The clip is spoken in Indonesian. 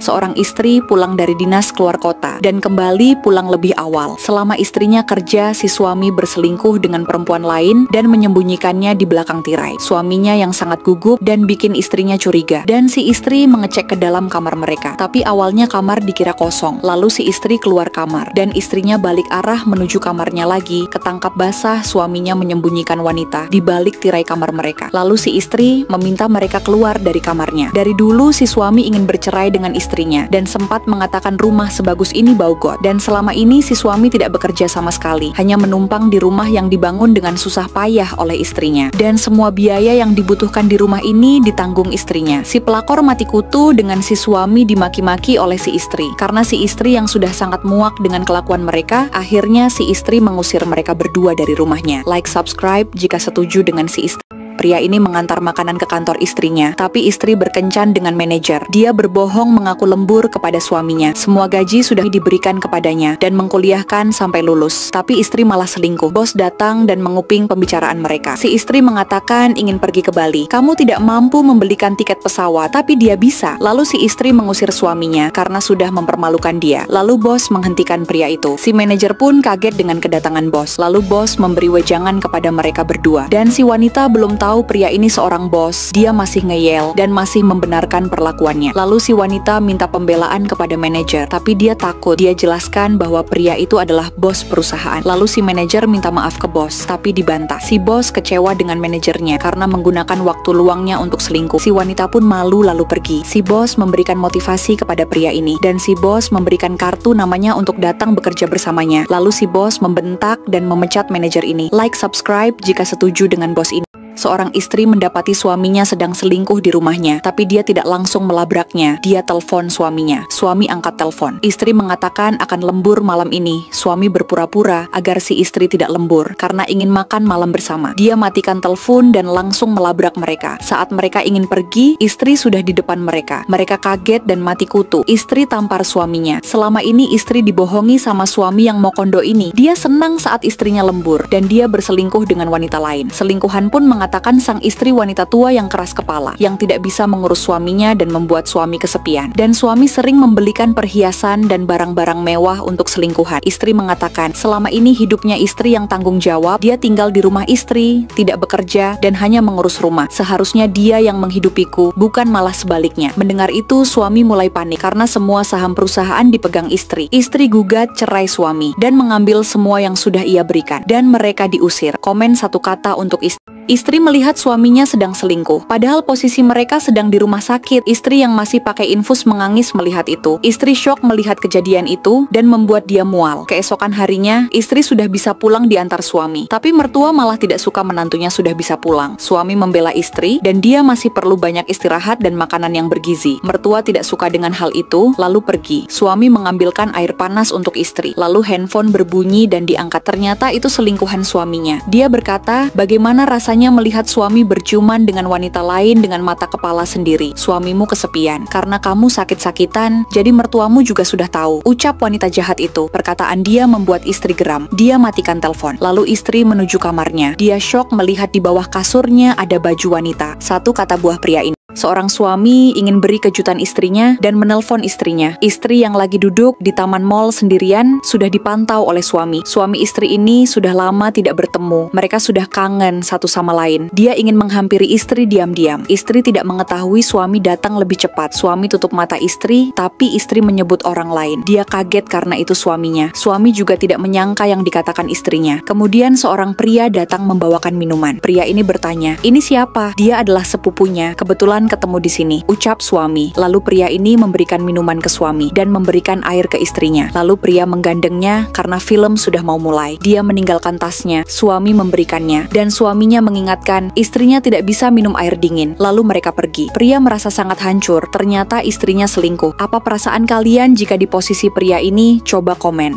Seorang istri pulang dari dinas keluar kota dan kembali pulang lebih awal. Selama istrinya kerja, si suami berselingkuh dengan perempuan lain dan menyembunyikannya di belakang tirai. Suaminya yang sangat gugup dan bikin istrinya curiga. Dan si istri mengecek ke dalam kamar mereka. Tapi awalnya kamar dikira kosong. Lalu si istri keluar kamar dan istrinya balik arah menuju kamarnya lagi. Ketangkap basah suaminya menyembunyikan wanita di balik tirai kamar mereka. Lalu si istri meminta mereka keluar dari kamarnya. Dari dulu si suami ingin bercerai dengan istrinya dan sempat mengatakan rumah sebagus ini bau got. Dan selama ini si suami tidak bekerja sama sekali, hanya menumpang di rumah yang dibangun dengan susah payah oleh istrinya. Dan semua biaya yang dibutuhkan di rumah ini ditanggung istrinya. Si pelakor mati kutu dengan si suami dimaki-maki oleh si istri. Karena si istri yang sudah sangat muak dengan kelakuan mereka, akhirnya si istri mengusir mereka berdua dari rumahnya. Like, subscribe jika setuju dengan si istri. Pria ini mengantar makanan ke kantor istrinya, tapi istri berkencan dengan manajer. Dia berbohong mengaku lembur kepada suaminya. Semua gaji sudah diberikan kepadanya dan mengkuliahkan sampai lulus. Tapi istri malah selingkuh. Bos datang dan menguping pembicaraan mereka. Si istri mengatakan ingin pergi ke Bali. Kamu tidak mampu membelikan tiket pesawat, tapi dia bisa. Lalu si istri mengusir suaminya karena sudah mempermalukan dia. Lalu bos menghentikan pria itu. Si manajer pun kaget dengan kedatangan bos. Lalu bos memberi wejangan kepada mereka berdua. Dan si wanita belum tahu pria ini seorang bos. Dia masih ngeyel dan masih membenarkan perlakuannya. Lalu si wanita minta pembelaan kepada manajer, tapi dia takut. Dia jelaskan bahwa pria itu adalah bos perusahaan. Lalu si manajer minta maaf ke bos, tapi dibantah. Si bos kecewa dengan manajernya karena menggunakan waktu luangnya untuk selingkuh. Si wanita pun malu lalu pergi. Si bos memberikan motivasi kepada pria ini dan si bos memberikan kartu namanya untuk datang bekerja bersamanya. Lalu si bos membentak dan memecat manajer ini. Like, subscribe jika setuju dengan bos ini. Seorang istri mendapati suaminya sedang selingkuh di rumahnya, tapi dia tidak langsung melabraknya. Dia telepon suaminya. Suami angkat telepon. Istri mengatakan akan lembur malam ini. Suami berpura-pura agar si istri tidak lembur karena ingin makan malam bersama. Dia matikan telepon dan langsung melabrak mereka. Saat mereka ingin pergi, istri sudah di depan mereka. Mereka kaget dan mati kutu. Istri tampar suaminya. Selama ini istri dibohongi sama suami yang mau kondo ini. Dia senang saat istrinya lembur dan dia berselingkuh dengan wanita lain. Selingkuhan pun mengatakan sang istri wanita tua yang keras kepala, yang tidak bisa mengurus suaminya dan membuat suami kesepian. Dan suami sering membelikan perhiasan dan barang-barang mewah untuk selingkuhan. Istri mengatakan selama ini hidupnya istri yang tanggung jawab, dia tinggal di rumah istri, tidak bekerja, dan hanya mengurus rumah. Seharusnya dia yang menghidupiku, bukan malah sebaliknya. Mendengar itu, suami mulai panik karena semua saham perusahaan dipegang istri. Istri gugat cerai suami dan mengambil semua yang sudah ia berikan, dan mereka diusir. Komen satu kata untuk istri. Istri melihat suaminya sedang selingkuh, padahal posisi mereka sedang di rumah sakit. Istri yang masih pakai infus menangis melihat itu. Istri syok melihat kejadian itu dan membuat dia mual. Keesokan harinya, istri sudah bisa pulang diantar suami. Tapi mertua malah tidak suka menantunya sudah bisa pulang. Suami membela istri dan dia masih perlu banyak istirahat dan makanan yang bergizi. Mertua tidak suka dengan hal itu, lalu pergi. Suami mengambilkan air panas untuk istri. Lalu handphone berbunyi dan diangkat. Ternyata itu selingkuhan suaminya. Dia berkata, bagaimana rasanya melihat suami berciuman dengan wanita lain dengan mata kepala sendiri. Suamimu kesepian karena kamu sakit-sakitan, jadi mertuamu juga sudah tahu. Ucap wanita jahat itu. Perkataan dia membuat istri geram. Dia matikan telepon. Lalu istri menuju kamarnya. Dia syok melihat di bawah kasurnya ada baju wanita. Satu kata buah pria ini. Seorang suami ingin beri kejutan istrinya dan menelpon istrinya. Istri yang lagi duduk di taman mall sendirian sudah dipantau oleh suami. Suami istri ini sudah lama tidak bertemu. Mereka sudah kangen satu sama lain. Dia ingin menghampiri istri diam-diam. Istri tidak mengetahui suami datang lebih cepat. Suami tutup mata istri, tapi istri menyebut orang lain. Dia kaget karena itu suaminya. Suami juga tidak menyangka yang dikatakan istrinya. Kemudian seorang pria datang membawakan minuman. Pria ini bertanya, "Ini siapa?" Dia adalah sepupunya. Kebetulan ketemu di sini, ucap suami. Lalu pria ini memberikan minuman ke suami dan memberikan air ke istrinya. Lalu pria menggandengnya karena film sudah mau mulai. Dia meninggalkan tasnya, suami memberikannya, dan suaminya mengingatkan istrinya tidak bisa minum air dingin. Lalu mereka pergi. Pria merasa sangat hancur, ternyata istrinya selingkuh. Apa perasaan kalian jika di posisi pria ini? Coba komen.